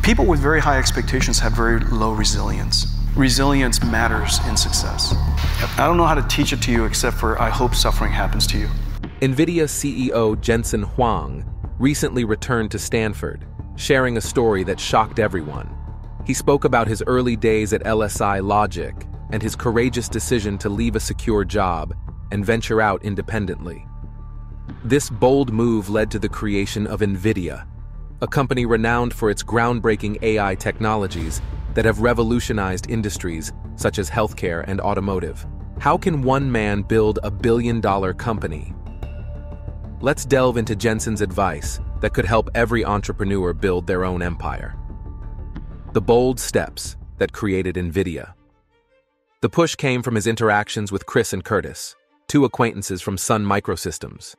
People with very high expectations have very low resilience. Resilience matters in success. I don't know how to teach it to you except for I hope suffering happens to you. NVIDIA CEO Jensen Huang recently returned to Stanford, sharing a story that shocked everyone. He spoke about his early days at LSI Logic and his courageous decision to leave a secure job and venture out independently. This bold move led to the creation of NVIDIA, a company renowned for its groundbreaking AI technologies that have revolutionized industries such as healthcare and automotive. How can one man build a billion-dollar company? Let's delve into Jensen's advice that could help every entrepreneur build their own empire. The bold steps that created NVIDIA. The push came from his interactions with Chris and Curtis, two acquaintances from Sun Microsystems.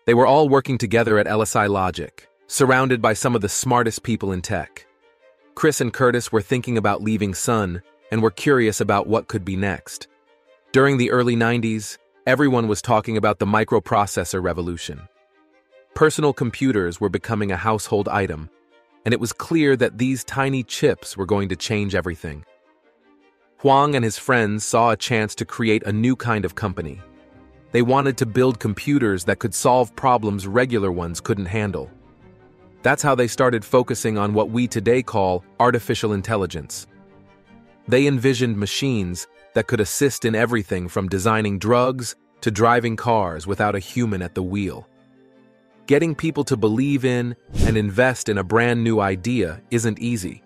They were all working together at LSI Logic, surrounded by some of the smartest people in tech. Chris and Curtis were thinking about leaving Sun and were curious about what could be next. During the early 90s, everyone was talking about the microprocessor revolution. Personal computers were becoming a household item, and it was clear that these tiny chips were going to change everything. Huang and his friends saw a chance to create a new kind of company. They wanted to build computers that could solve problems regular ones couldn't handle. That's how they started focusing on what we today call artificial intelligence. They envisioned machines that could assist in everything from designing drugs to driving cars without a human at the wheel. Getting people to believe in and invest in a brand new idea isn't easy.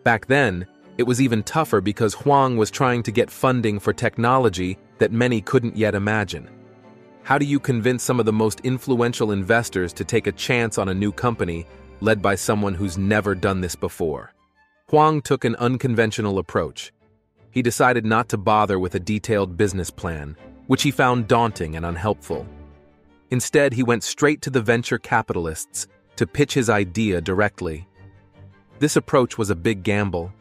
Back then, it was even tougher because Huang was trying to get funding for technology that many couldn't yet imagine. How do you convince some of the most influential investors to take a chance on a new company led by someone who's never done this before? Huang took an unconventional approach. He decided not to bother with a detailed business plan, which he found daunting and unhelpful. Instead, he went straight to the venture capitalists to pitch his idea directly. This approach was a big gamble.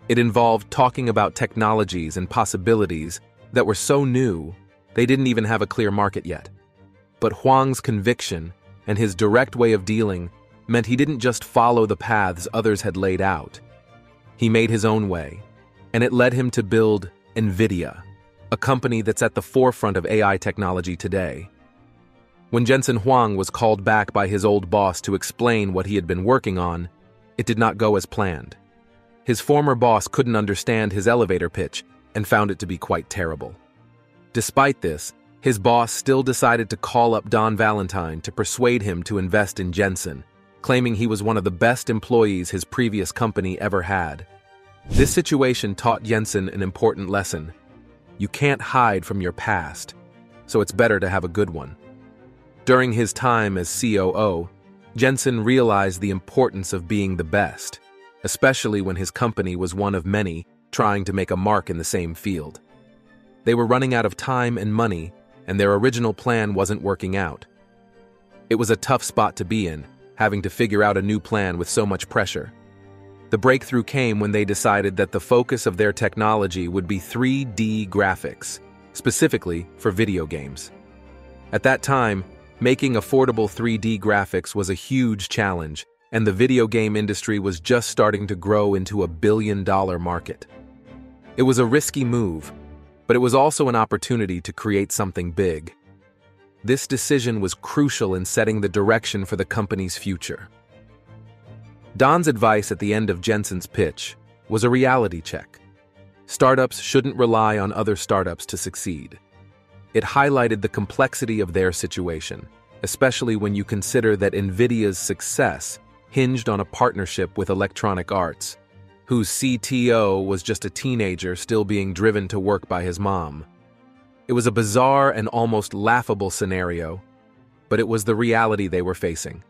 It involved talking about technologies and possibilities that were so new, they didn't even have a clear market yet. But Huang's conviction and his direct way of dealing meant he didn't just follow the paths others had laid out. He made his own way, and it led him to build NVIDIA, a company that's at the forefront of AI technology today. When Jensen Huang was called back by his old boss to explain what he had been working on, it did not go as planned. His former boss couldn't understand his elevator pitch and found it to be quite terrible. Despite this, his boss still decided to call up Don Valentine to persuade him to invest in Jensen, claiming he was one of the best employees his previous company ever had. This situation taught Jensen an important lesson. You can't hide from your past, so it's better to have a good one. During his time as COO, Jensen realized the importance of being the best, especially when his company was one of many trying to make a mark in the same field. They were running out of time and money, and their original plan wasn't working out. It was a tough spot to be in, having to figure out a new plan with so much pressure. The breakthrough came when they decided that the focus of their technology would be 3D graphics, specifically for video games. At that time, making affordable 3D graphics was a huge challenge, and the video game industry was just starting to grow into a billion-dollar market. It was a risky move, but it was also an opportunity to create something big. This decision was crucial in setting the direction for the company's future. Don's advice at the end of Jensen's pitch was a reality check. Startups shouldn't rely on other startups to succeed. It highlighted the complexity of their situation, especially when you consider that NVIDIA's success hinged on a partnership with Electronic Arts, whose CTO was just a teenager still being driven to work by his mom. It was a bizarre and almost laughable scenario, but it was the reality they were facing.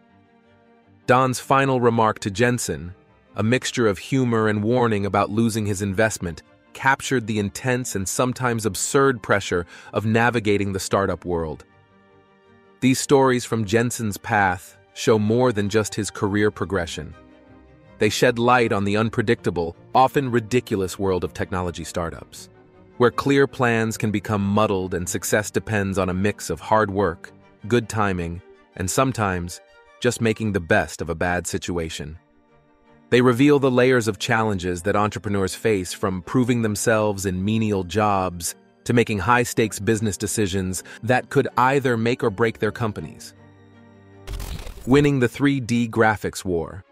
Don's final remark to Jensen, a mixture of humor and warning about losing his investment, captured the intense and sometimes absurd pressure of navigating the startup world. These stories from Jensen's path show more than just his career progression. They shed light on the unpredictable, often ridiculous world of technology startups, where clear plans can become muddled and success depends on a mix of hard work, good timing, and sometimes just making the best of a bad situation. They reveal the layers of challenges that entrepreneurs face, from proving themselves in menial jobs to making high-stakes business decisions that could either make or break their companies. Winning the 3D graphics war.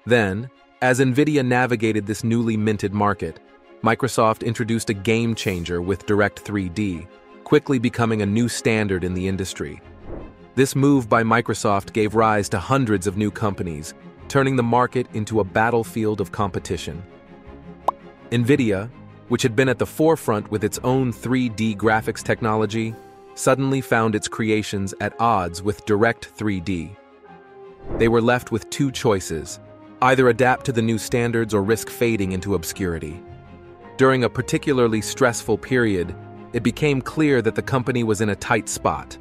Then, as NVIDIA navigated this newly minted market, Microsoft introduced a game changer with Direct 3D, quickly becoming a new standard in the industry. This move by Microsoft gave rise to hundreds of new companies, turning the market into a battlefield of competition. NVIDIA, which had been at the forefront with its own 3D graphics technology, suddenly found its creations at odds with Direct 3D. They were left with two choices: either adapt to the new standards or risk fading into obscurity. During a particularly stressful period, it became clear that the company was in a tight spot.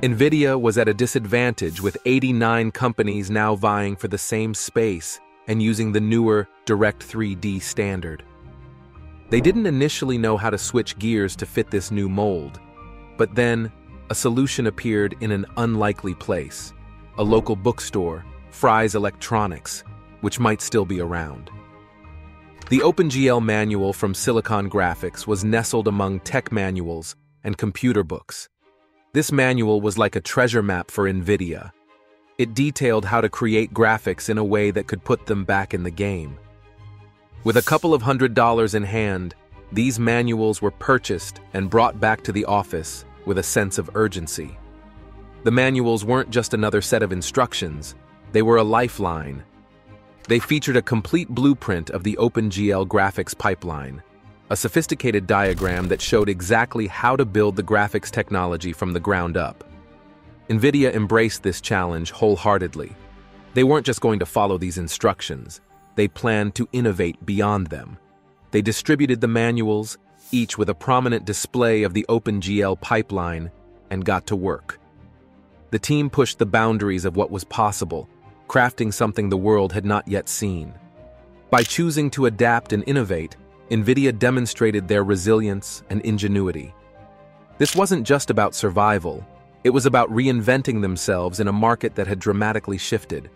NVIDIA was at a disadvantage, with 89 companies now vying for the same space and using the newer Direct 3D standard. They didn't initially know how to switch gears to fit this new mold, but then a solution appeared in an unlikely place: a local bookstore, Fry's Electronics, which might still be around. The OpenGL manual from Silicon Graphics was nestled among tech manuals and computer books. This manual was like a treasure map for NVIDIA. It detailed how to create graphics in a way that could put them back in the game. With a couple of $100s in hand, these manuals were purchased and brought back to the office with a sense of urgency. The manuals weren't just another set of instructions, they were a lifeline. They featured a complete blueprint of the OpenGL graphics pipeline, a sophisticated diagram that showed exactly how to build the graphics technology from the ground up. NVIDIA embraced this challenge wholeheartedly. They weren't just going to follow these instructions, they planned to innovate beyond them. They distributed the manuals, each with a prominent display of the OpenGL pipeline, and got to work. The team pushed the boundaries of what was possible, crafting something the world had not yet seen. By choosing to adapt and innovate, NVIDIA demonstrated their resilience and ingenuity. This wasn't just about survival, it was about reinventing themselves in a market that had dramatically shifted.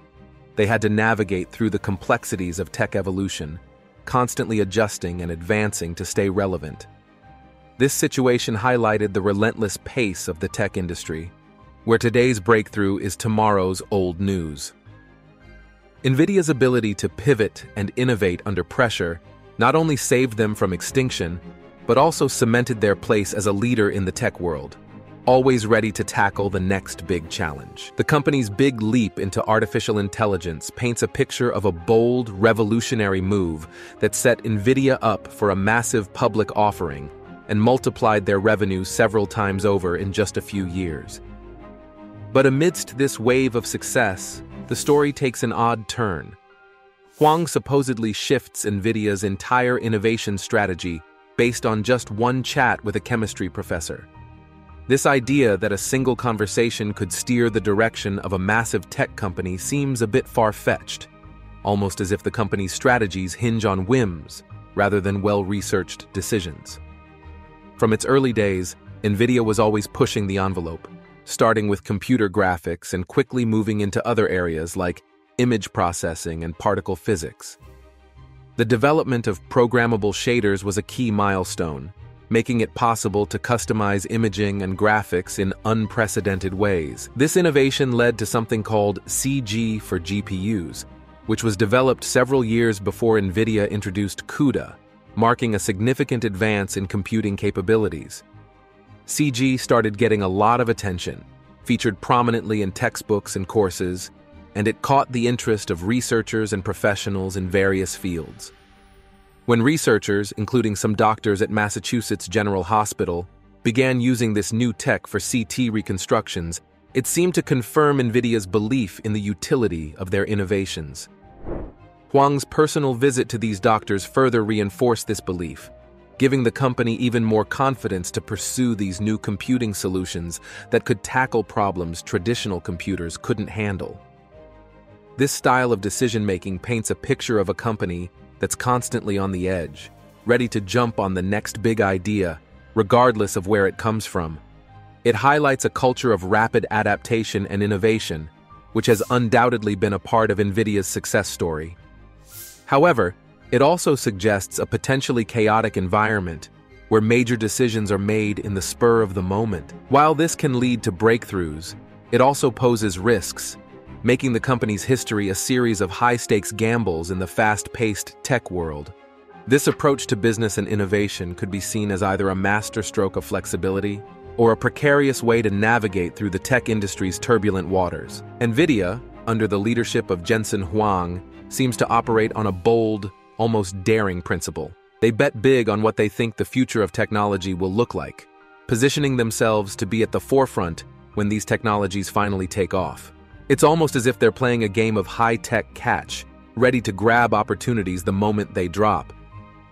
They had to navigate through the complexities of tech evolution, constantly adjusting and advancing to stay relevant. This situation highlighted the relentless pace of the tech industry, where today's breakthrough is tomorrow's old news. NVIDIA's ability to pivot and innovate under pressure not only saved them from extinction, but also cemented their place as a leader in the tech world, always ready to tackle the next big challenge. The company's big leap into artificial intelligence paints a picture of a bold, revolutionary move that set NVIDIA up for a massive public offering and multiplied their revenue several times over in just a few years. But amidst this wave of success, the story takes an odd turn. Huang supposedly shifts NVIDIA's entire innovation strategy based on just one chat with a chemistry professor. This idea that a single conversation could steer the direction of a massive tech company seems a bit far-fetched, almost as if the company's strategies hinge on whims rather than well-researched decisions. From its early days, NVIDIA was always pushing the envelope, starting with computer graphics and quickly moving into other areas like image processing and particle physics. The development of programmable shaders was a key milestone, making it possible to customize imaging and graphics in unprecedented ways. This innovation led to something called CG for GPUs, which was developed several years before NVIDIA introduced CUDA, marking a significant advance in computing capabilities. CG started getting a lot of attention, featured prominently in textbooks and courses, and it caught the interest of researchers and professionals in various fields. When researchers, including some doctors at Massachusetts General Hospital, began using this new tech for CT reconstructions, it seemed to confirm NVIDIA's belief in the utility of their innovations. Huang's personal visit to these doctors further reinforced this belief, giving the company even more confidence to pursue these new computing solutions that could tackle problems traditional computers couldn't handle. This style of decision-making paints a picture of a company that's constantly on the edge, ready to jump on the next big idea, regardless of where it comes from. It highlights a culture of rapid adaptation and innovation, which has undoubtedly been a part of NVIDIA's success story. However, it also suggests a potentially chaotic environment where major decisions are made in the spur of the moment. While this can lead to breakthroughs, it also poses risks, making the company's history a series of high-stakes gambles in the fast-paced tech world. This approach to business and innovation could be seen as either a masterstroke of flexibility or a precarious way to navigate through the tech industry's turbulent waters. NVIDIA, under the leadership of Jensen Huang, seems to operate on a bold, almost daring principle. They bet big on what they think the future of technology will look like, positioning themselves to be at the forefront when these technologies finally take off. It's almost as if they're playing a game of high-tech catch, ready to grab opportunities the moment they drop.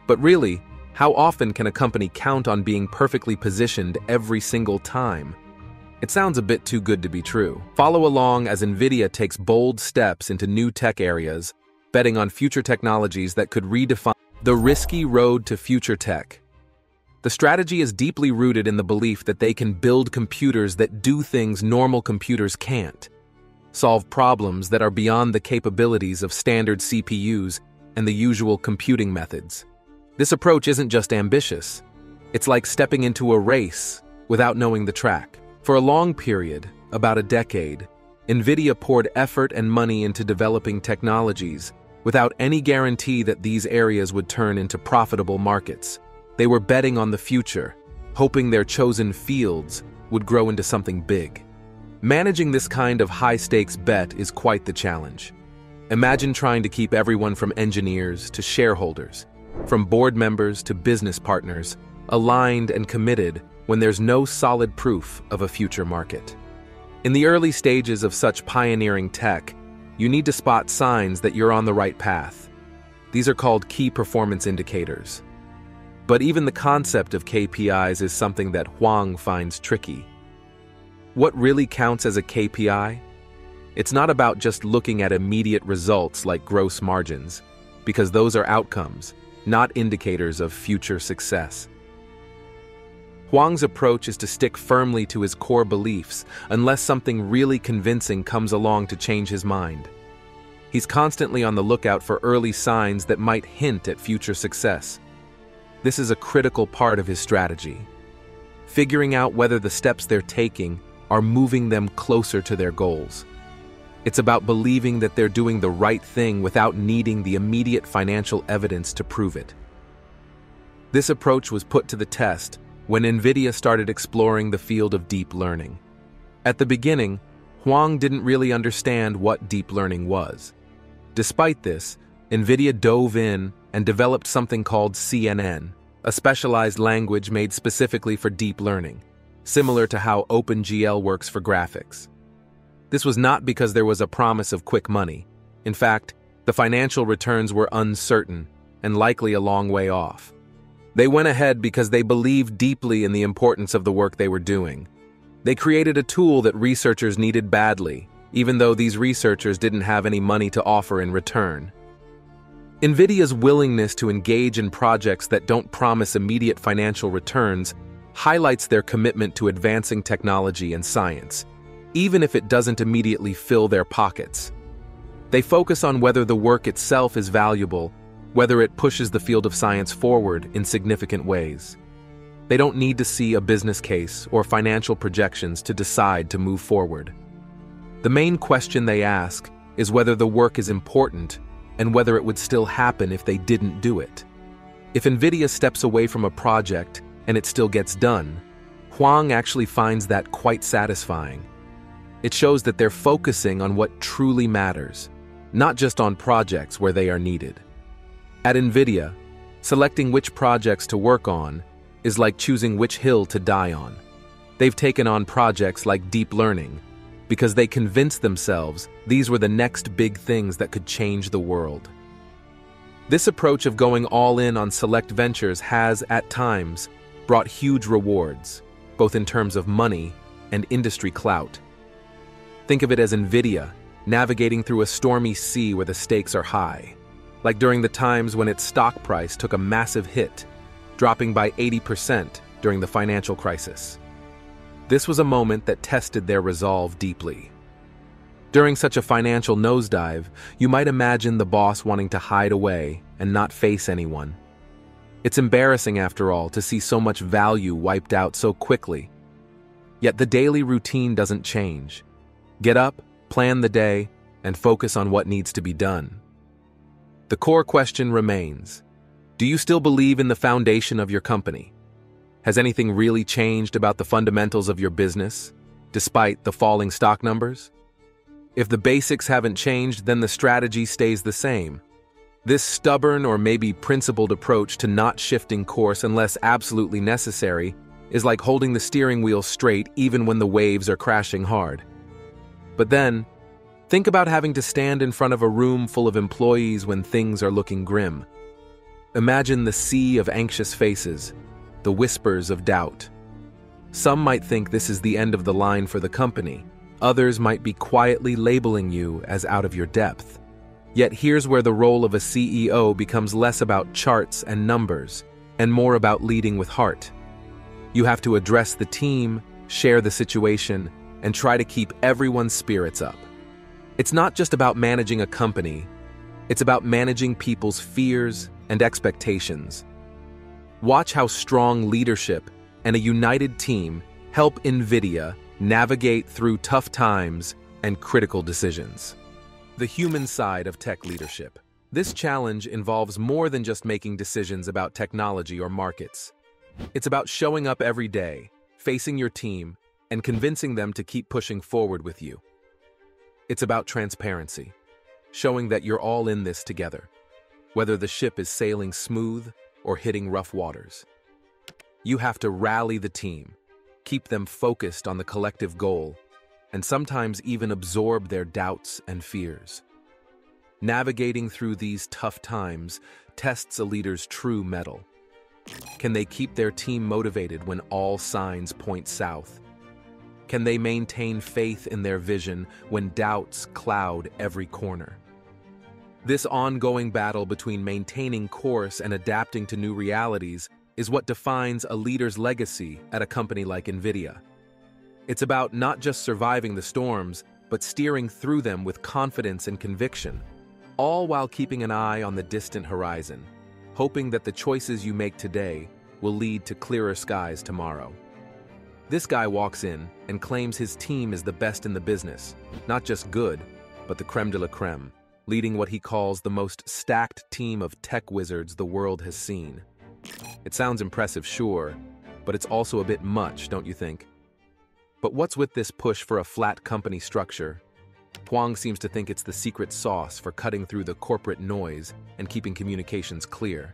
But really, how often can a company count on being perfectly positioned every single time? It sounds a bit too good to be true. Follow along as NVIDIA takes bold steps into new tech areas, betting on future technologies that could redefine the risky road to future tech. The strategy is deeply rooted in the belief that they can build computers that do things normal computers can't, solve problems that are beyond the capabilities of standard CPUs and the usual computing methods. This approach isn't just ambitious, it's like stepping into a race without knowing the track. For a long period, about a decade, NVIDIA poured effort and money into developing technologies without any guarantee that these areas would turn into profitable markets. They were betting on the future, hoping their chosen fields would grow into something big. Managing this kind of high-stakes bet is quite the challenge. Imagine trying to keep everyone from engineers to shareholders, from board members to business partners, aligned and committed when there's no solid proof of a future market. In the early stages of such pioneering tech, you need to spot signs that you're on the right path. These are called key performance indicators. But even the concept of KPIs is something that Huang finds tricky. What really counts as a KPI? It's not about just looking at immediate results like gross margins, because those are outcomes, not indicators of future success. Huang's approach is to stick firmly to his core beliefs unless something really convincing comes along to change his mind. He's constantly on the lookout for early signs that might hint at future success. This is a critical part of his strategy, figuring out whether the steps they're taking are moving them closer to their goals. It's about believing that they're doing the right thing without needing the immediate financial evidence to prove it. This approach was put to the test when NVIDIA started exploring the field of deep learning. At the beginning, Huang didn't really understand what deep learning was. Despite this, NVIDIA dove in and developed something called CNN, a specialized language made specifically for deep learning, similar to how OpenGL works for graphics. This was not because there was a promise of quick money. In fact, the financial returns were uncertain and likely a long way off. They went ahead because they believed deeply in the importance of the work they were doing. They created a tool that researchers needed badly, even though these researchers didn't have any money to offer in return. NVIDIA's willingness to engage in projects that don't promise immediate financial returns highlights their commitment to advancing technology and science, even if it doesn't immediately fill their pockets. They focus on whether the work itself is valuable, whether it pushes the field of science forward in significant ways. They don't need to see a business case or financial projections to decide to move forward. The main question they ask is whether the work is important and whether it would still happen if they didn't do it. If NVIDIA steps away from a project and it still gets done, Huang actually finds that quite satisfying. It shows that they're focusing on what truly matters, not just on projects where they are needed. At NVIDIA, selecting which projects to work on is like choosing which hill to die on. They've taken on projects like deep learning because they convinced themselves these were the next big things that could change the world. This approach of going all in on select ventures has, at times, brought huge rewards, both in terms of money and industry clout. Think of it as NVIDIA navigating through a stormy sea where the stakes are high, like during the times when its stock price took a massive hit, dropping by 80% during the financial crisis. This was a moment that tested their resolve deeply. During such a financial nosedive, you might imagine the boss wanting to hide away and not face anyone. It's embarrassing, after all, to see so much value wiped out so quickly. Yet the daily routine doesn't change. Get up, plan the day, and focus on what needs to be done. The core question remains: do you still believe in the foundation of your company? Has anything really changed about the fundamentals of your business, despite the falling stock numbers? If the basics haven't changed, then the strategy stays the same. This stubborn or maybe principled approach to not shifting course unless absolutely necessary is like holding the steering wheel straight even when the waves are crashing hard. But then, think about having to stand in front of a room full of employees when things are looking grim. Imagine the sea of anxious faces, the whispers of doubt. Some might think this is the end of the line for the company. Others might be quietly labeling you as out of your depth. Yet here's where the role of a CEO becomes less about charts and numbers, and more about leading with heart. You have to address the team, share the situation, and try to keep everyone's spirits up. It's not just about managing a company, it's about managing people's fears and expectations. Watch how strong leadership and a united team help NVIDIA navigate through tough times and critical decisions. The human side of tech leadership. This challenge involves more than just making decisions about technology or markets. It's about showing up every day, facing your team, and convincing them to keep pushing forward with you. It's about transparency, showing that you're all in this together, whether the ship is sailing smooth or hitting rough waters. You have to rally the team, keep them focused on the collective goal, and sometimes even absorb their doubts and fears. Navigating through these tough times tests a leader's true mettle. Can they keep their team motivated when all signs point south? Can they maintain faith in their vision when doubts cloud every corner? This ongoing battle between maintaining course and adapting to new realities is what defines a leader's legacy at a company like NVIDIA. It's about not just surviving the storms, but steering through them with confidence and conviction, all while keeping an eye on the distant horizon, hoping that the choices you make today will lead to clearer skies tomorrow. This guy walks in and claims his team is the best in the business, not just good, but the creme de la creme, leading what he calls the most stacked team of tech wizards the world has seen. It sounds impressive, sure, but it's also a bit much, don't you think? But what's with this push for a flat company structure? Huang seems to think it's the secret sauce for cutting through the corporate noise and keeping communications clear.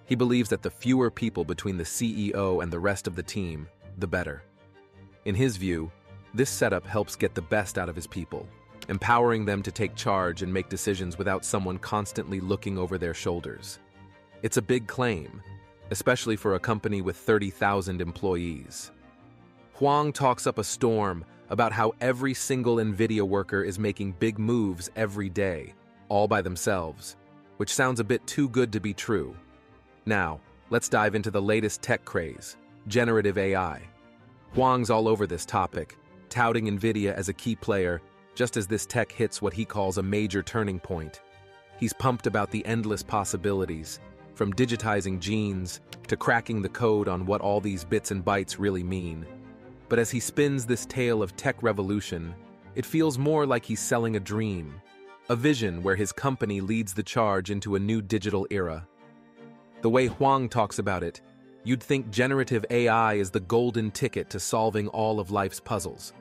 He believes that the fewer people between the CEO and the rest of the team, the better. In his view, this setup helps get the best out of his people, empowering them to take charge and make decisions without someone constantly looking over their shoulders. It's a big claim, especially for a company with 30,000 employees. Huang talks up a storm about how every single NVIDIA worker is making big moves every day, all by themselves, which sounds a bit too good to be true. Now, let's dive into the latest tech craze, generative AI. Huang's all over this topic, touting NVIDIA as a key player, just as this tech hits what he calls a major turning point. He's pumped about the endless possibilities, from digitizing genes to cracking the code on what all these bits and bytes really mean. But as he spins this tale of tech revolution, it feels more like he's selling a dream, a vision where his company leads the charge into a new digital era. The way Huang talks about it, you'd think generative AI is the golden ticket to solving all of life's puzzles.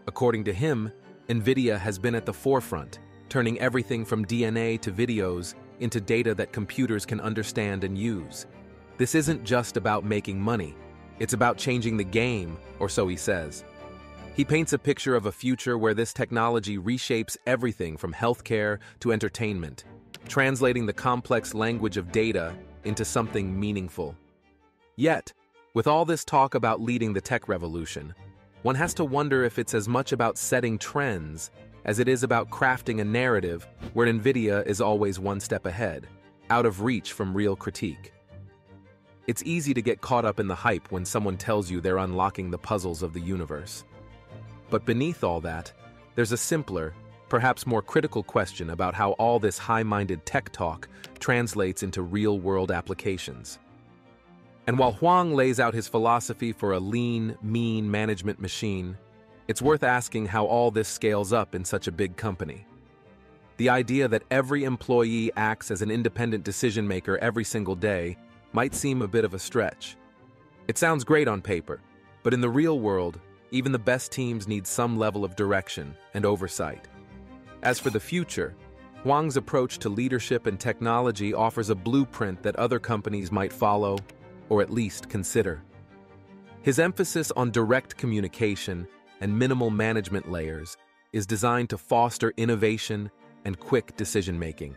According to him, NVIDIA has been at the forefront, turning everything from DNA to videos into data that computers can understand and use. This isn't just about making money. It's about changing the game, or so he says. He paints a picture of a future where this technology reshapes everything from healthcare to entertainment, translating the complex language of data into something meaningful. Yet, with all this talk about leading the tech revolution, one has to wonder if it's as much about setting trends as it is about crafting a narrative where NVIDIA is always one step ahead, out of reach from real critique. It's easy to get caught up in the hype when someone tells you they're unlocking the puzzles of the universe. But beneath all that, there's a simpler, perhaps more critical question about how all this high-minded tech talk translates into real-world applications. And while Huang lays out his philosophy for a lean, mean management machine, it's worth asking how all this scales up in such a big company. The idea that every employee acts as an independent decision-maker every single day might seem a bit of a stretch. It sounds great on paper, but in the real world, even the best teams need some level of direction and oversight. As for the future, Huang's approach to leadership and technology offers a blueprint that other companies might follow, or at least consider. His emphasis on direct communication and minimal management layers is designed to foster innovation and quick decision-making.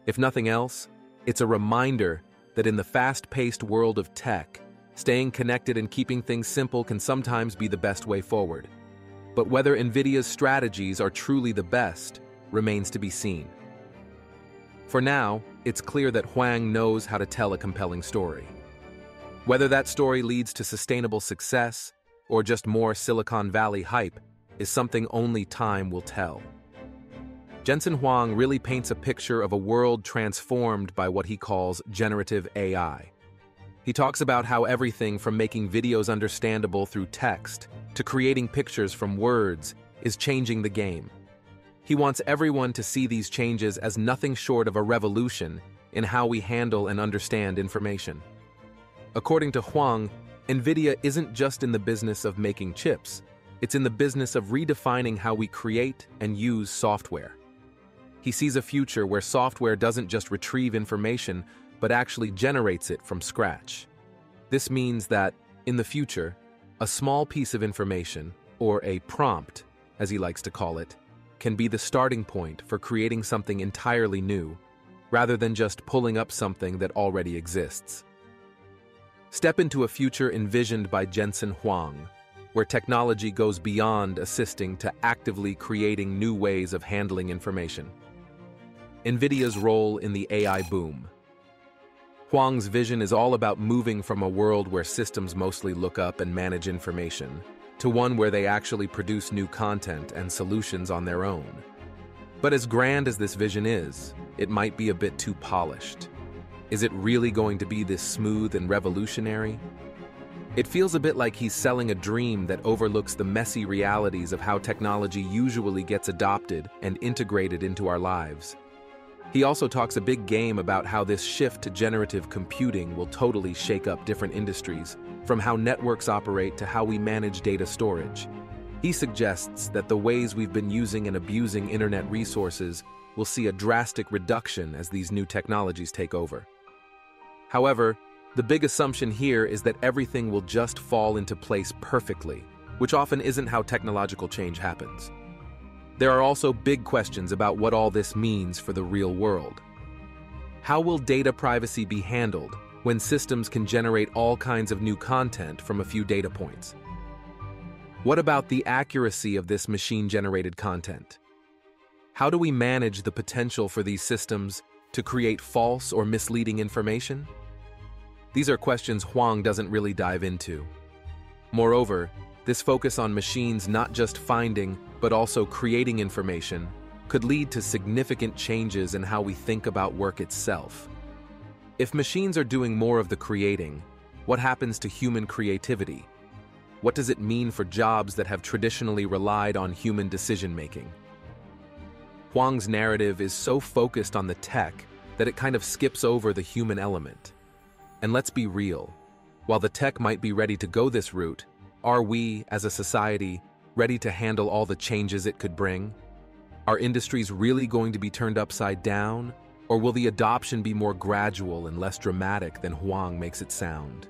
If nothing else, it's a reminder that in the fast-paced world of tech, staying connected and keeping things simple can sometimes be the best way forward. But whether NVIDIA's strategies are truly the best remains to be seen. For now, it's clear that Huang knows how to tell a compelling story. Whether that story leads to sustainable success or just more Silicon Valley hype is something only time will tell. Jensen Huang really paints a picture of a world transformed by what he calls generative AI. He talks about how everything from making videos understandable through text to creating pictures from words is changing the game. He wants everyone to see these changes as nothing short of a revolution in how we handle and understand information. According to Huang, NVIDIA isn't just in the business of making chips, it's in the business of redefining how we create and use software. He sees a future where software doesn't just retrieve information, but actually generates it from scratch. This means that, in the future, a small piece of information, or a prompt, as he likes to call it, can be the starting point for creating something entirely new, rather than just pulling up something that already exists. Step into a future envisioned by Jensen Huang, where technology goes beyond assisting to actively creating new ways of handling information. NVIDIA's role in the AI boom. Huang's vision is all about moving from a world where systems mostly look up and manage information to one where they actually produce new content and solutions on their own. But as grand as this vision is, it might be a bit too polished. Is it really going to be this smooth and revolutionary? It feels a bit like he's selling a dream that overlooks the messy realities of how technology usually gets adopted and integrated into our lives. He also talks a big game about how this shift to generative computing will totally shake up different industries, from how networks operate to how we manage data storage. He suggests that the ways we've been using and abusing internet resources will see a drastic reduction as these new technologies take over. However, the big assumption here is that everything will just fall into place perfectly, which often isn't how technological change happens. There are also big questions about what all this means for the real world. How will data privacy be handled when systems can generate all kinds of new content from a few data points? What about the accuracy of this machine-generated content? How do we manage the potential for these systems to create false or misleading information? These are questions Huang doesn't really dive into. Moreover, this focus on machines not just finding, but also creating information could lead to significant changes in how we think about work itself. If machines are doing more of the creating, what happens to human creativity? What does it mean for jobs that have traditionally relied on human decision-making? Huang's narrative is so focused on the tech that it kind of skips over the human element. And let's be real, while the tech might be ready to go this route, are we, as a society, ready to handle all the changes it could bring? Are industries really going to be turned upside down, or will the adoption be more gradual and less dramatic than Huang makes it sound?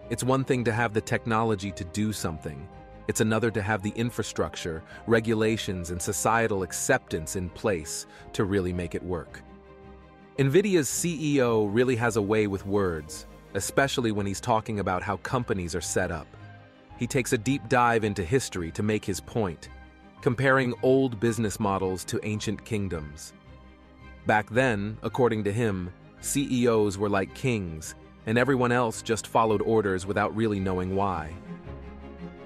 It's one thing to have the technology to do something. It's another to have the infrastructure, regulations, and societal acceptance in place to really make it work. NVIDIA's CEO really has a way with words, especially when he's talking about how companies are set up. He takes a deep dive into history to make his point, comparing old business models to ancient kingdoms. Back then, according to him, CEOs were like kings, and everyone else just followed orders without really knowing why.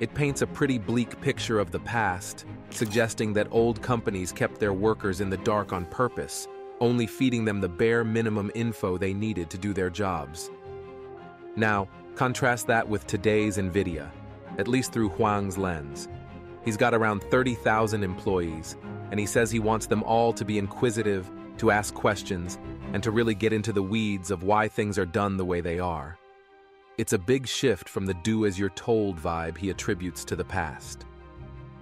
It paints a pretty bleak picture of the past, suggesting that old companies kept their workers in the dark on purpose, only feeding them the bare minimum info they needed to do their jobs. Now, contrast that with today's NVIDIA, at least through Huang's lens. He's got around 30,000 employees, and he says he wants them all to be inquisitive, to ask questions, and to really get into the weeds of why things are done the way they are. It's a big shift from the do-as-you're-told vibe he attributes to the past.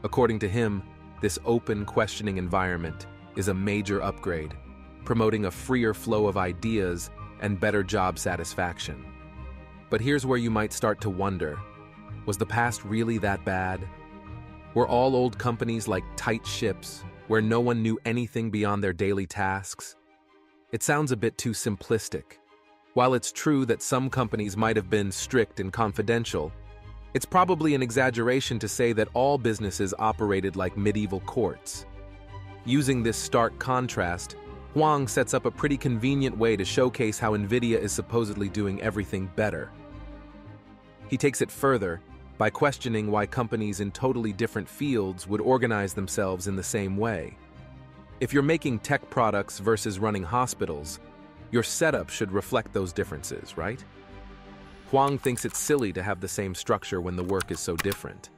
According to him, this open, questioning environment is a major upgrade, promoting a freer flow of ideas and better job satisfaction. But here's where you might start to wonder, was the past really that bad? Were all old companies like tight ships, where no one knew anything beyond their daily tasks? It sounds a bit too simplistic. While it's true that some companies might have been strict and confidential, it's probably an exaggeration to say that all businesses operated like medieval courts. Using this stark contrast, Huang sets up a pretty convenient way to showcase how NVIDIA is supposedly doing everything better. He takes it further by questioning why companies in totally different fields would organize themselves in the same way. If you're making tech products versus running hospitals, your setup should reflect those differences, right? Huang thinks it's silly to have the same structure when the work is so different.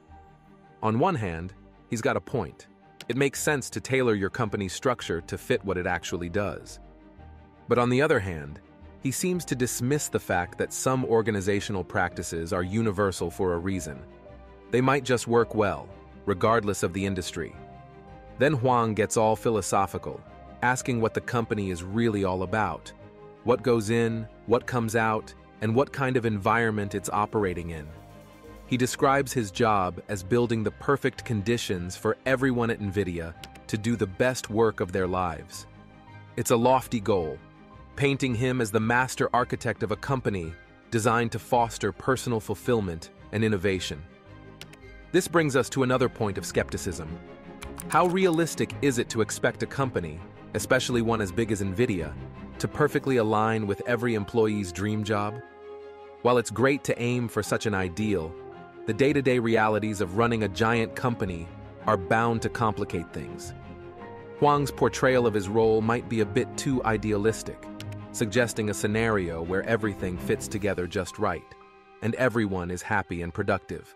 On one hand, he's got a point. It makes sense to tailor your company's structure to fit what it actually does. But on the other hand, he seems to dismiss the fact that some organizational practices are universal for a reason. They might just work well, regardless of the industry. Then Huang gets all philosophical, asking what the company is really all about, what goes in, what comes out, and what kind of environment it's operating in. He describes his job as building the perfect conditions for everyone at NVIDIA to do the best work of their lives. It's a lofty goal, painting him as the master architect of a company designed to foster personal fulfillment and innovation. This brings us to another point of skepticism. How realistic is it to expect a company, especially one as big as NVIDIA, to perfectly align with every employee's dream job? While it's great to aim for such an ideal, the day-to-day realities of running a giant company are bound to complicate things. Huang's portrayal of his role might be a bit too idealistic, suggesting a scenario where everything fits together just right, and everyone is happy and productive.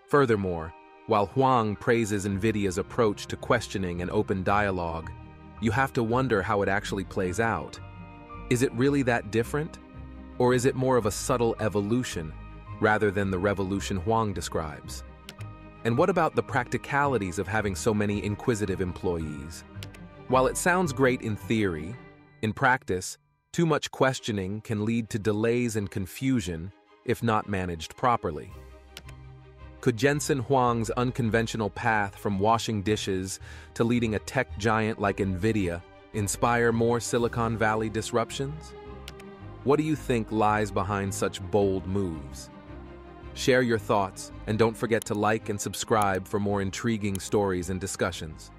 Furthermore, while Huang praises NVIDIA's approach to questioning and open dialogue, you have to wonder how it actually plays out. Is it really that different? Or is it more of a subtle evolution rather than the revolution Huang describes? And what about the practicalities of having so many inquisitive employees? While it sounds great in theory, in practice, too much questioning can lead to delays and confusion if not managed properly. Could Jensen Huang's unconventional path from washing dishes to leading a tech giant like NVIDIA inspire more Silicon Valley disruptions? What do you think lies behind such bold moves? Share your thoughts, and don't forget to like and subscribe for more intriguing stories and discussions.